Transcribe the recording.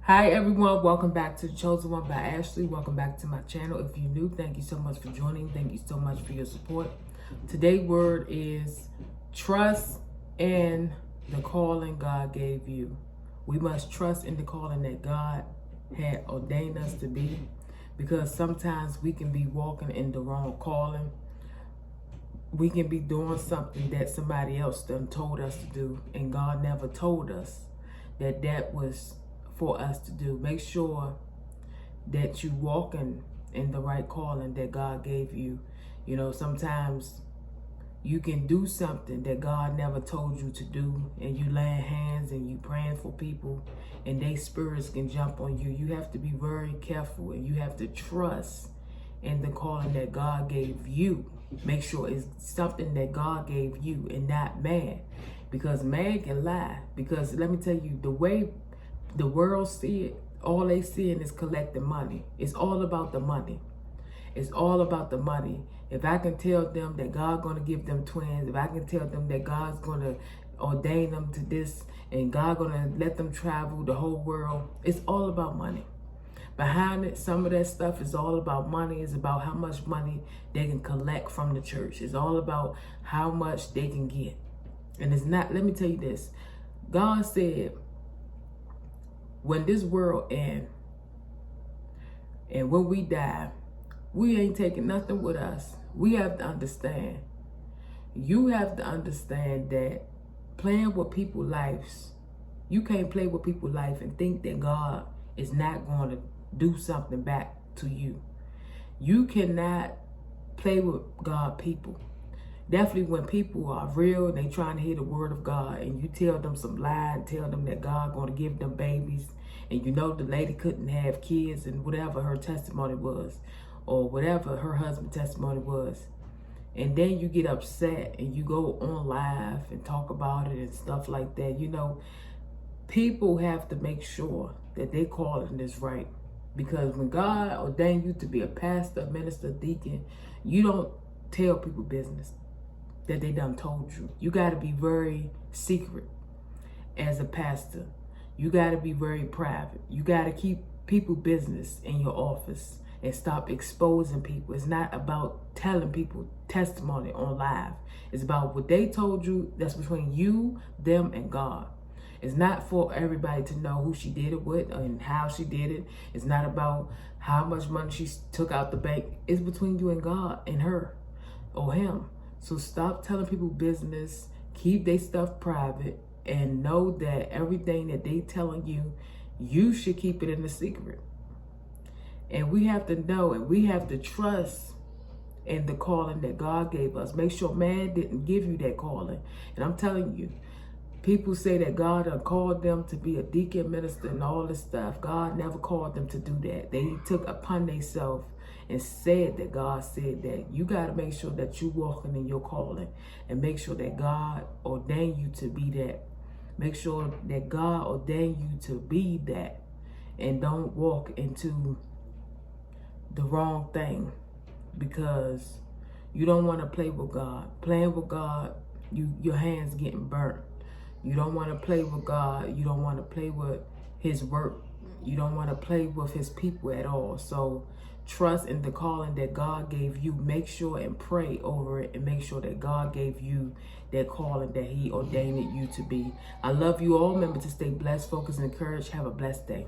Hi everyone, welcome back to The Chosen One by Ashley. Welcome back to my channel. If you're new, thank you so much for joining. Thank you so much for your support. Today's word is trust in the calling God gave you. We must trust in the calling that God had ordained us to be, because sometimes we can be walking in the wrong calling. We can be doing something that somebody else done told us to do, and God never told us that that was for us to do. Make sure that you walking in the right calling that God gave you. You know, sometimes you can do something that God never told you to do, and you laying hands and you praying for people and they spirits can jump on you. You have to be very careful, and you have to trust in the calling that God gave you. Make sure it's something that God gave you and not man, because man can lie. Because let me tell you, the way the world see it, all they seeing is collecting money. It's all about the money. It's all about the money. If I can tell them that God's going to give them twins, if I can tell them that God's going to ordain them to this, and God going to let them travel the whole world, it's all about money. Behind it, some of that stuff is all about money. It's about how much money they can collect from the church. It's all about how much they can get. And it's not, let me tell you this. God said, when this world ends and when we die, we ain't taking nothing with us. We have to understand. You have to understand that playing with people's lives, you can't play with people's life and think that God is not going to do something back to you. You cannot play with God people. Definitely when people are real and they trying to hear the word of God, and you tell them some lie and tell them that God going to give them babies, and you know the lady couldn't have kids and whatever her testimony was, or whatever her husband's testimony was, and then you get upset and you go on live and talk about it and stuff like that. You know, people have to make sure that they calling this right, because when God ordained you to be a pastor, minister, deacon, you don't tell people business that they done told you. You got to be very secret as a pastor. You got to be very private. You got to keep people business in your office and stop exposing people. It's not about telling people testimony on live. It's about what they told you. That's between you, them, and God. It's not for everybody to know who she did it with and how she did it. It's not about how much money she took out the bank. It's between you and God and her or him. So stop telling people business, keep their stuff private, and know that everything that they telling you, you should keep it in the secret. And we have to know, and we have to trust in the calling that God gave us. Make sure man didn't give you that calling. And I'm telling you, people say that God called them to be a deacon, minister, and all this stuff. God never called them to do that. They took upon themselves and said that God said that. You got to make sure that you walking in your calling, and make sure that God ordained you to be that. Make sure that God ordained you to be that, and don't walk into the wrong thing, because you don't want to play with God. Playing with God, your hands getting burnt. You don't want to play with God. You don't want to play with his work. You don't want to play with his people at all. So trust in the calling that God gave you. Make sure and pray over it, and make sure that God gave you that calling that he ordained you to be. I love you all. Remember to stay blessed, focused, and encouraged. Have a blessed day.